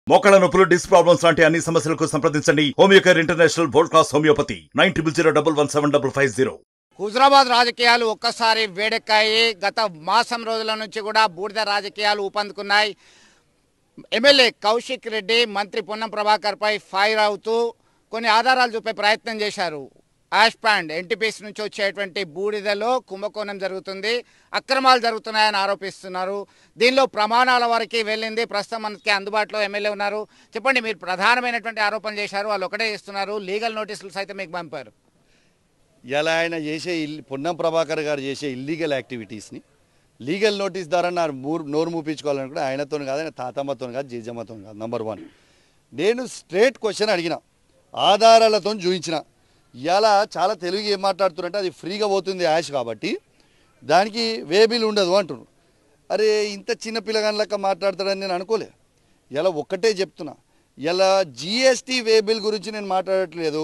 మోకాళ్ళ నొప్పులు, disc problems లాంటి అన్ని సమస్యలకు సంప్రదించండి Homeocare international world class homeopathy 9001171550. Huzurabad రాజకీయాలు ఒక్కసారి వేడెక్కాయి. గత మాసం రోజుల నుంచి కూడా బూడిద రాజకీయాలు ఊపందుకున్నాయి. ఎమ్మెల్యే కౌశిక్ రెడ్డి మంత్రి పొన్నం ప్రభాకర్పై ఫైర్ అవుతూ కొన్ని ఆధారాలు చూపే ప్రయత్నం చేశారు. యాష్ ప్యాండ్ ఎన్టీపీసీ నుంచి వచ్చేటువంటి బూడిదలో కుంభకోణం జరుగుతుంది, అక్రమాలు జరుగుతున్నాయని ఆరోపిస్తున్నారు. దీనిలో ప్రమాణాల వరకు వెళ్ళింది. ప్రస్తుతం మనకి అందుబాటులో ఎమ్మెల్యే ఉన్నారు. చెప్పండి, మీరు ప్రధానమైనటువంటి ఆరోపణలు చేశారు, వాళ్ళు ఒకటే చేస్తున్నారు, లీగల్ నోటీసులు సైతం మీకు పంపారు. ఇలా ఆయన చేసే పొన్నం ప్రభాకర్ గారు చేసే ఇల్లీగల్ యాక్టివిటీస్ని లీగల్ నోటీస్ ద్వారా నోరు మూపించుకోవాలనుకుంటే ఆయనతో కాదు, ఆయన తాతమ్మతో కాదు, జేజమ్మతో కాదు. నంబర్ 1, నేను స్ట్రేట్ క్వశ్చన్ అడిగిన, ఆధారాలతో చూపించిన. ఇలా చాలా తెలుగు ఏం మాట్లాడుతున్నారంటే అది ఫ్రీగా పోతుంది యాష్ కాబట్టి దానికి వేబిల్ ఉండదు అంటున్నారు. అరే ఇంత చిన్న పిల్లగానిలక్క మాట్లాడతాడని నేను అనుకోలే. ఇలా ఒక్కటే చెప్తున్నా, ఇలా జిఎస్టీ వేబిల్ గురించి నేను మాట్లాడట్లేదు,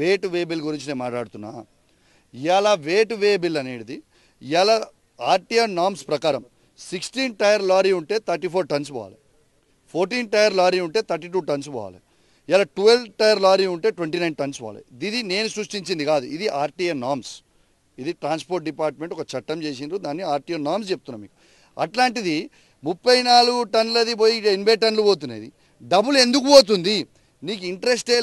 వేట్ వేబిల్ గురించి నేను మాట్లాడుతున్నా. ఇలా వేట్ వేబిల్ అనేది ఇలా ఆర్టీఆర్ నామ్స్ ప్రకారం 16 టైర్ లారీ ఉంటే 34 టన్స్ పోవాలి, 14 టైర్ లారీ ఉంటే 32 టన్స్ పోవాలి, ఇలా 12 టైర్ లారీ ఉంటే 29 టన్స్ పోవాలి. ఇది నేను సృష్టించింది కాదు, ఇది ఆర్టీఆర్ నామ్స్. ఇది ట్రాన్స్పోర్ట్ డిపార్ట్మెంట్ ఒక చట్టం చేసిండ్రు, దాన్ని ఆర్టీఆర్ నామ్స్ చెప్తున్నాం మీకు. అట్లాంటిది 34 టన్నులది పోయి 80 టన్నులు పోతున్నది. డబ్బులు ఎందుకు పోతుంది? నీకు ఇంట్రెస్టే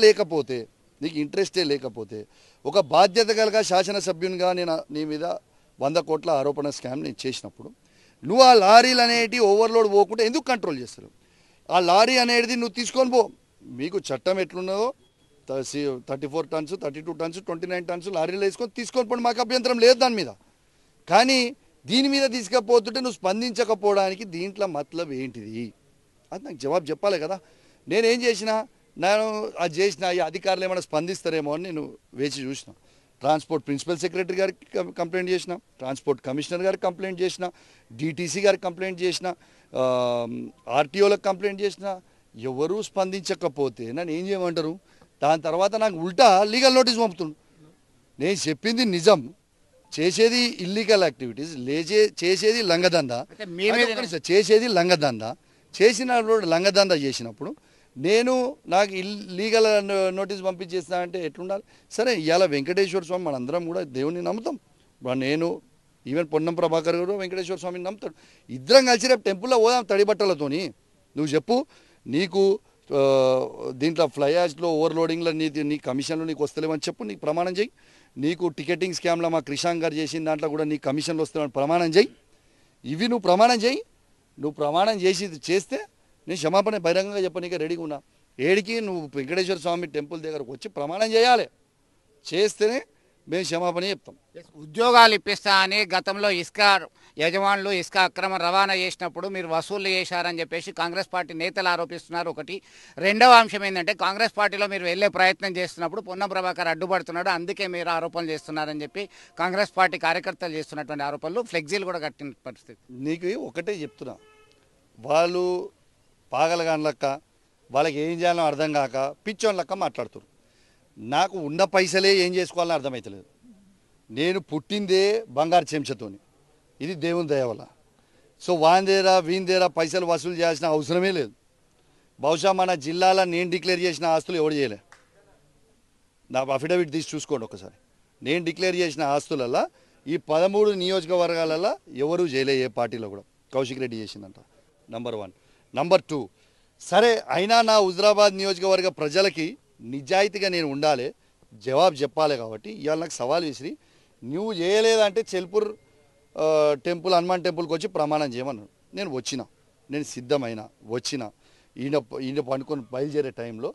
లేకపోతే ఒక బాధ్యత కలిగా శాసనసభ్యునిగా నేను నీ మీద 100 కోట్ల ఆరోపణ స్కామ్ నేను చేసినప్పుడు నువ్వు ఆ లారీలు అనేటి ఓవర్లోడ్ పోకుండా ఎందుకు కంట్రోల్ చేస్తారు? ఆ లారీ అనేది నువ్వు తీసుకొని పో, మీకు చట్టం ఎట్లున్నదో 34 టన్స్, 32 టన్స్, 29 టన్స్ లారీలు వేసుకొని తీసుకొని పోండి, మాకు అభ్యంతరం లేదు దాని మీద. కానీ దీని మీద తీసుకపోతుంటే నువ్వు స్పందించకపోవడానికి దీంట్లో మతలబ్ ఏంటిది? అది నాకు జవాబు చెప్పాలి కదా. నేనేం చేసినా, నేను అది చేసిన ఈ అధికారులు ఏమైనా స్పందిస్తారేమో అని నేను వేచి చూసిన. ట్రాన్స్పోర్ట్ ప్రిన్సిపల్ సెక్రటరీ గారికి కంప్లైంట్ చేసిన, ట్రాన్స్పోర్ట్ కమిషనర్ గారికి కంప్లైంట్ చేసిన, డిటీసీ గారికి కంప్లైంట్ చేసిన, ఆర్టీఓలకు కంప్లైంట్ చేసిన. ఎవరూ స్పందించకపోతే నన్ను ఏం చేయమంటారు? దాని తర్వాత నాకు ఉల్టా లీగల్ నోటీస్ పంపుతుండు. నేను చెప్పింది నిజం, చేసేది ఇల్లీగల్ యాక్టివిటీస్, చేసేది లంగదందా, చేసేది లంగదందా. చేసిన లంగదందా చేసినప్పుడు నాకు లీగల్ నోటీస్ పంపించేస్తా అంటే ఎట్లుండాలి? సరే, ఇవాళ వెంకటేశ్వర స్వామి మనందరం కూడా దేవుని నమ్ముతాం. నేను ఈవెన్ పొన్నం ప్రభాకర్ గారు వెంకటేశ్వర స్వామిని నమ్ముతాడు. ఇద్దరం కలిసి రేపు టెంపుల్లో పోదాం తడి బట్టలతోని. నువ్వు చెప్పు, నీకు దీంట్లో ఫ్లై యాష్లో ఓవర్లోడింగ్లో నీ కమిషన్లు నీకు వస్తలేమని చెప్పు, నీకు ప్రమాణం చేయి. నీకు టికెటింగ్ స్కామ్లో మా క్రిషాంక్ గారు చేసిన దాంట్లో కూడా నీ కమిషన్లు వస్తున్నాయని ప్రమాణం చేయి. ఇవి నువ్వు ప్రమాణం చేయి. నువ్వు ప్రమాణం చేస్తే నేను క్షమాపణ బహిరంగంగా చెప్పనీకే రెడీగా ఉన్నా. ఏడికి నువ్వు వెంకటేశ్వర స్వామి టెంపుల్ దగ్గరకు వచ్చి ప్రమాణం చేయాలి. చేస్తేనే మేము క్షమాపణ చెప్తాం. ఉద్యోగాలు ఇప్పిస్తా అని గతంలో ఇసుక యజమానులు ఇసుక అక్రమ రవాణా చేసినప్పుడు మీరు వసూళ్లు చేశారని చెప్పేసి కాంగ్రెస్ పార్టీ నేతలు ఆరోపిస్తున్నారు. ఒకటి. రెండవ అంశం ఏంటంటే, కాంగ్రెస్ పార్టీలో మీరు వెళ్ళే ప్రయత్నం చేస్తున్నప్పుడు పొన్నం ప్రభాకర్ అడ్డుపడుతున్నాడు, అందుకే మీరు ఆరోపణలు చేస్తున్నారని చెప్పి కాంగ్రెస్ పార్టీ కార్యకర్తలు చేస్తున్నటువంటి ఆరోపణలు, ఫ్లెక్సీలు కూడా కట్టిన పరిస్థితి. నీకు ఒకటే చెప్తున్నా, వాళ్ళు పాగలగాని లెక్క, వాళ్ళకి ఏం చేయాలో అర్థం కాక పిచ్చోని లెక్క మాట్లాడుతున్నారు. నాకు ఉన్న పైసలే ఏం చేసుకోవాలని అర్థమవుతలేదు. నేను పుట్టిందే బంగారు చెంచతోని, ఇది దేవుని దయ వల్ల. సో వీందేరా పైసలు వసూలు చేయాల్సిన అవసరమే లేదు. బహుశా మన జిల్లాలో నేను డిక్లేర్ చేసిన ఆస్తులు ఎవడు చేయలే. నా అఫిడవిట్ తీసి చూసుకోండి ఒకసారి. నేను డిక్లేర్ చేసిన ఆస్తులలో ఈ 13 నియోజకవర్గాలలో ఎవరూ చేయలే, ఏ పార్టీలో కూడా. కౌశిక్ రెడ్డి చేసిందంట. నంబర్ 1. నంబర్ 2, సరే అయినా నా హుజరాబాద్ నియోజకవర్గ ప్రజలకి నిజాయితీగా నేను ఉండాలి, జవాబు చెప్పాలి. కాబట్టి ఇవాళ నాకు సవాల్ విసిరి, నువ్వు చేయలేదంటే చెల్పూర్ టెంపుల్, హనుమాన్ టెంపుల్కి వచ్చి ప్రమాణం చేయమన్నాడు. నేను సిద్ధమైన వచ్చిన. ఈయన పండుకొని బయలుదేరే టైంలో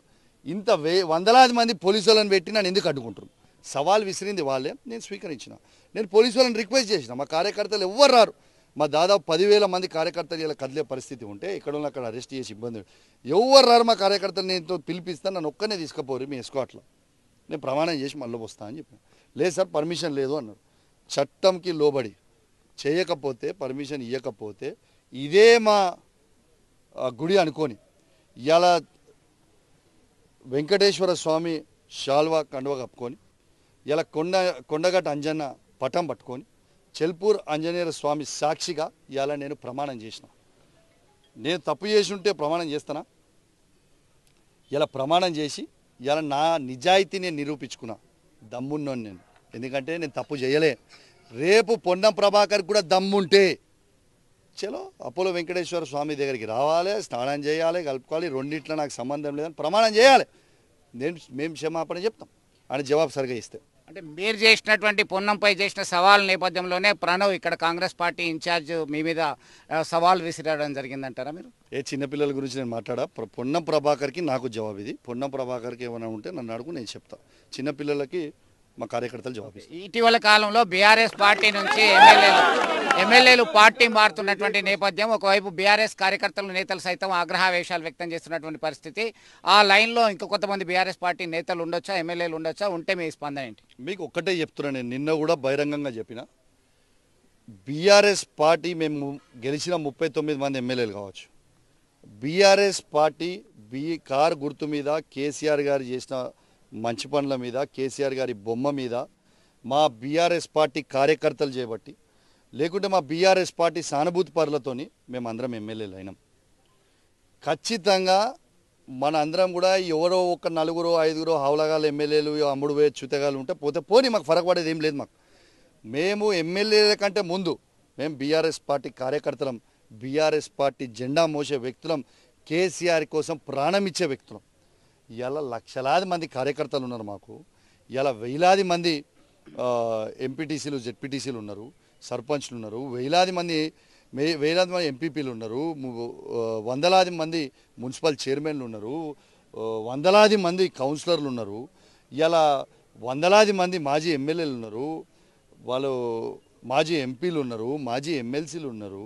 ఇంత వందలాది మంది పోలీసు వాళ్ళని పెట్టి నన్ను ఎందుకు అడ్డుకుంటున్నారు? సవాల్ విసిరింది వాళ్ళే, నేను స్వీకరించిన. నేను పోలీసు వాళ్ళని రిక్వెస్ట్ చేసిన, మా కార్యకర్తలు ఎవ్వరు రారు. మా దాదాపు 10,000 మంది కార్యకర్తలు ఇలా కదిలే పరిస్థితి ఉంటే ఇక్కడ అక్కడ అరెస్ట్ చేసి ఇబ్బంది, ఎవరు రారు మా కార్యకర్తలు, నేను పిలిపిస్తాను, నన్ను ఒక్కనే తీసుకుపోరు మీ ఎస్కాట్లో, నేను ప్రమాణం చేసి మళ్ళీ వస్తా అని చెప్పాను. లేదు సార్ పర్మిషన్ లేదు అన్నారు. చట్టంకి లోబడి చేయకపోతే, పర్మిషన్ ఇవ్వకపోతే ఇదే మా గుడి అనుకొని ఇలా వెంకటేశ్వర స్వామి శాల్వా కండువ కప్పుకొని, ఇలా కొండగట్ట అంజన్న పటం పట్టుకొని, చెల్పూర్ ఆంజనేయ స్వామి సాక్షిగా ఇవాళ నేను ప్రమాణం చేసిన. నేను తప్పు చేసి ఉంటే ప్రమాణం చేస్తానా? ఇలా ప్రమాణం చేసి ఇలా నా నిజాయితీని నేను నిరూపించుకున్నా, దమ్మున్నాను నేను. ఎందుకంటే నేను తప్పు చేయలే. రేపు పొన్నం ప్రభాకర్ కూడా దమ్ముంటే చలో అపోలో వెంకటేశ్వర స్వామి దగ్గరికి రావాలి, స్నానం చేయాలి, కలుపుకోవాలి, రెండిట్లో నాకు సంబంధం లేదని ప్రమాణం చేయాలి. మేము క్షమాపణ చెప్తాం అని జవాబు సరిగా ఇస్తే. అంటే మీరు చేసినటువంటి పొన్నంపై చేసిన సవాల్ నేపథ్యంలోనే ప్రణవ్ ఇక్కడ కాంగ్రెస్ పార్టీ ఇన్ఛార్జ్ మీ మీద సవాల్ విసిరడం జరిగిందంటారా మీరు? చిన్నపిల్లల గురించి నేను మాట్లాడా. పొన్నం ప్రభాకర్కి నాకు జవాబు ఇది. పొన్నం ప్రభాకర్కి ఏమైనా ఉంటే నన్ను అడుగు, నేను చెప్తా. చిన్నపిల్లలకి మా కార్యకర్తలు జవాబు ఇస్తారు. ఇటీవల కాలంలో బీఆర్ఎస్ పార్టీ నుంచి ఎమ్మెల్యేలు పార్టీ మారుతున్నటువంటి నేపథ్యం, ఒకవైపు బీఆర్ఎస్ కార్యకర్తలు నేతలు సైతం ఆగ్రహావేశాలు వ్యక్తం చేస్తున్నటువంటి పరిస్థితి. ఆ లైన్లో ఇంకా కొంతమంది బీఆర్ఎస్ పార్టీ నేతలు ఉండొచ్చా, ఎమ్మెల్యేలు ఉండొచ్చా? ఉంటే మీ స్పందన ఏంటి? మీకు ఒక్కటే చెప్తున్నా, నేను నిన్న కూడా బహిరంగంగా చెప్పిన, బీఆర్ఎస్ పార్టీ మేము గెలిచిన 39 మంది ఎమ్మెల్యేలు కావచ్చు, బీఆర్ఎస్ పార్టీ కారు గుర్తు మీద కేసీఆర్ గారు చేసిన మంచి పనుల మీద, కేసీఆర్ గారి బొమ్మ మీద మా బీఆర్ఎస్ పార్టీ కార్యకర్తలు చేయబట్టి, లేకుంటే మా బీఆర్ఎస్ పార్టీ సానుభూతి పరులతోని మేమందరం ఎమ్మెల్యేలు అయినాం. ఖచ్చితంగా మన అందరం కూడా ఎవరో ఒక 4 5 హౌలగాలు ఎమ్మెల్యేలు, అమ్ముడు పోయే చుతగాలు ఉంటే పోనీ, మాకు ఫరక పడేది ఏం లేదు. మేము ఎమ్మెల్యేల కంటే ముందు మేము బీఆర్ఎస్ పార్టీ కార్యకర్తలం, బీఆర్ఎస్ పార్టీ జెండా మోసే వ్యక్తులం, కేసీఆర్ కోసం ప్రాణం ఇచ్చే వ్యక్తులం. ఇలా లక్షలాది మంది కార్యకర్తలు ఉన్నారు మాకు. ఇలా వేలాది మంది ఎంపీటీసీలు, జెడ్పీటీసీలు ఉన్నారు, సర్పంచ్లు ఉన్నారు, వేలాది మంది ఎంపీపీలు ఉన్నారు, వందలాది మంది మున్సిపల్ చైర్మన్లు ఉన్నారు, వందలాది మంది కౌన్సిలర్లు ఉన్నారు, ఇలా వందలాది మంది మాజీ ఎమ్మెల్యేలు ఉన్నారు, వాళ్ళు మాజీ ఎంపీలు ఉన్నారు, మాజీ ఎమ్మెల్సీలు ఉన్నారు,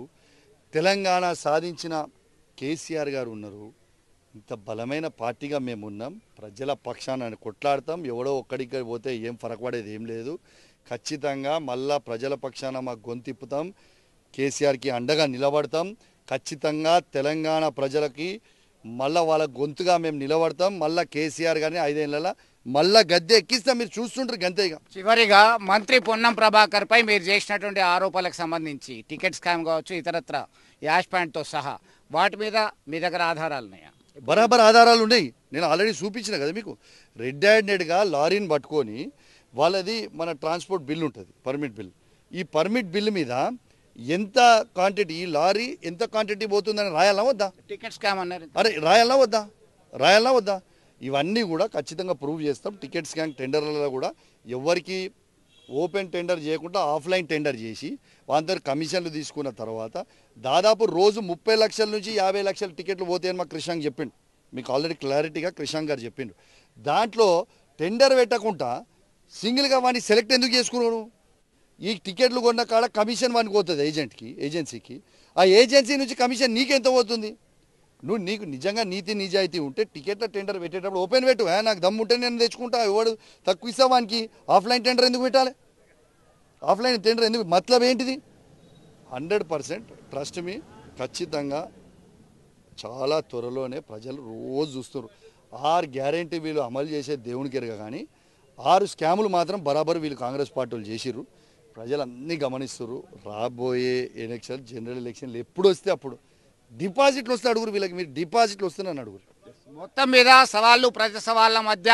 తెలంగాణ సాధించిన కేసీఆర్ గారు ఉన్నారు. ఇంత బలమైన పార్టీగా మేము ఉన్నాం. ప్రజల పక్షాన కొట్లాడతాం. ఎవడో ఒక్కడికి పోతే ఏం ఫరకపడేది ఏం లేదు. ఖచ్చితంగా మళ్ళా ప్రజల పక్షాన మా గొంతిప్పుతాం, కేసీఆర్కి అండగా నిలబడతాం. ఖచ్చితంగా తెలంగాణ ప్రజలకి మళ్ళా వాళ్ళ గొంతుగా మేము నిలబడతాం. మళ్ళా కేసీఆర్ గారిని 5 ఏళ్ళ మళ్ళా గద్దె ఎక్కిస్తాం. మీరు చూస్తుంటారు గంతేగా. చివరిగా మంత్రి పొన్నం ప్రభాకర్ పై మీరు చేసినటువంటి ఆరోపణలకు సంబంధించి టికెట్ స్కామ్ కావచ్చు, ఇతరత్ర యాష్ పాయింట్తో సహా వాటి మీద మీ దగ్గర ఆధారాలు ఉన్నాయా? బరాబర్ ఆధారాలు ఉన్నాయి. నేను ఆల్రెడీ చూపించిన కదా మీకు. రెడ్ హ్యాండెడ్గా లారీని పట్టుకొని వాళ్ళది మన ట్రాన్స్పోర్ట్ బిల్ ఉంటుంది, పర్మిట్ బిల్. ఈ పర్మిట్ బిల్ మీద ఎంత క్వాంటిటీ, ఈ లారీ ఎంత క్వాంటిటీ పోతుందని రాయాలా వద్దా? టికెట్ స్కామ్ అన్నారు. అరే రాయాలా వద్దా? ఇవన్నీ కూడా ఖచ్చితంగా ప్రూవ్ చేస్తాం. టికెట్ స్కామ్ టెండర్లలో కూడా ఎవరికి ఓపెన్ టెండర్ చేయకుండా ఆఫ్లైన్ టెండర్ చేసి వాళ్ళందరూ కమిషన్లు తీసుకున్న తర్వాత దాదాపు రోజు 30 లక్షల నుంచి 50 లక్షల టికెట్లు పోతాయని మా కృష్ణాంగ్ చెప్పిండు. మీకు ఆల్రెడీ క్లారిటీగా కృష్ణాంగ్ గారు చెప్పిండు. దాంట్లో టెండర్ పెట్టకుండా సింగిల్గా వాడిని సెలెక్ట్ ఎందుకు చేసుకున్నాడు? ఈ టికెట్లు కొన్న కాడ కమిషన్ వానికి పోతుంది ఏజెన్సీకి. ఆ ఏజెన్సీ నుంచి కమిషన్ నీకెంత పోతుంది? నీకు నిజంగా నీతి నిజాయితీ ఉంటే టికెట్ల టెండర్ పెట్టేటప్పుడు ఓపెన్ పెట్టు. నాకు దమ్ము ఉంటే నేను తెచ్చుకుంటా, ఎవడు తక్కువ ఇస్తా వానికి ఆఫ్లైన్ టెండర్ ఎందుకు పెట్టాలి? ఆఫ్లైన్ టెండర్ ఎందుకు? మతలబ్ ఏంటిది? 100% ట్రస్ట్ మీ, ఖచ్చితంగా చాలా త్వరలోనే ప్రజలు రోజు చూస్తున్నారు. 6 గ్యారెంటీ వీళ్ళు అమలు చేసే దేవునికి ఎరగ, కానీ 6 స్కాములు మాత్రం బరాబర్ వీళ్ళు కాంగ్రెస్ పార్టీలు చేసిర్రు. ప్రజలు అన్నీ గమనిస్తున్నారు. రాబోయే ఎలక్షన్, జనరల్ ఎలక్షన్లు ఎప్పుడు వస్తే అప్పుడు డిపాజిట్లు వస్తే అడుగురు వీళ్ళకి. మీరు డిపాజిట్లు వస్తున్నాను అడుగురు. మొత్తం మీద సవాళ్ళు, ప్రతి సవాళ్ళ మధ్య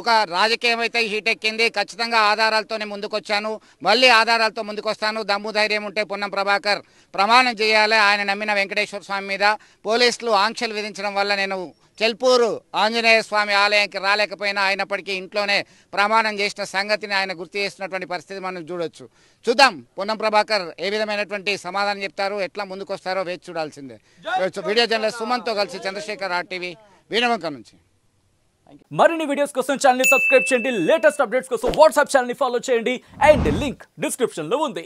ఒక రాజకీయం అయితే హీట్ ఎక్కింది. ఖచ్చితంగా ఆధారాలతోనే ముందుకొచ్చాను, మళ్ళీ ఆధారాలతో ముందుకొస్తాను. దమ్ము ధైర్యం ఉంటే పొన్నం ప్రభాకర్ ప్రమాణం చేయాలి. ఆయన నమ్మిన వెంకటేశ్వర స్వామి మీద పోలీసులు ఆంక్షలు విధించడం వల్ల నేను చెల్పూరు ఆంజనేయ స్వామి ఆలయానికి రాలేకపోయినా అయినప్పటికీ ఇంట్లోనే ప్రమాణం చేసిన సంగతిని ఆయన గుర్తు చేస్తున్నటువంటి పరిస్థితి మనం చూడొచ్చు. చూద్దాం పొన్నం ప్రభాకర్ ఏ విధమైనటువంటి సమాధానం చెప్తారు, ఎట్లా ముందుకొస్తారో వేచి చూడాల్సిందే. వీడియో జర్నలిస్ట్ సుమన్తో కలిసి చంద్రశేఖర్, RTV, వీణవంక నుంచి. మరిన్ని వీడియోస్ కోసం ఛానల్ ని సబ్స్క్రైబ్ చేయండి. లేటెస్ట్ అప్డేట్స్ కోసం వాట్సాప్ ఛానల్ ని ఫాలో చేయండి. అండ్ లింక్ డిస్క్రిప్షన్ లో ఉంది.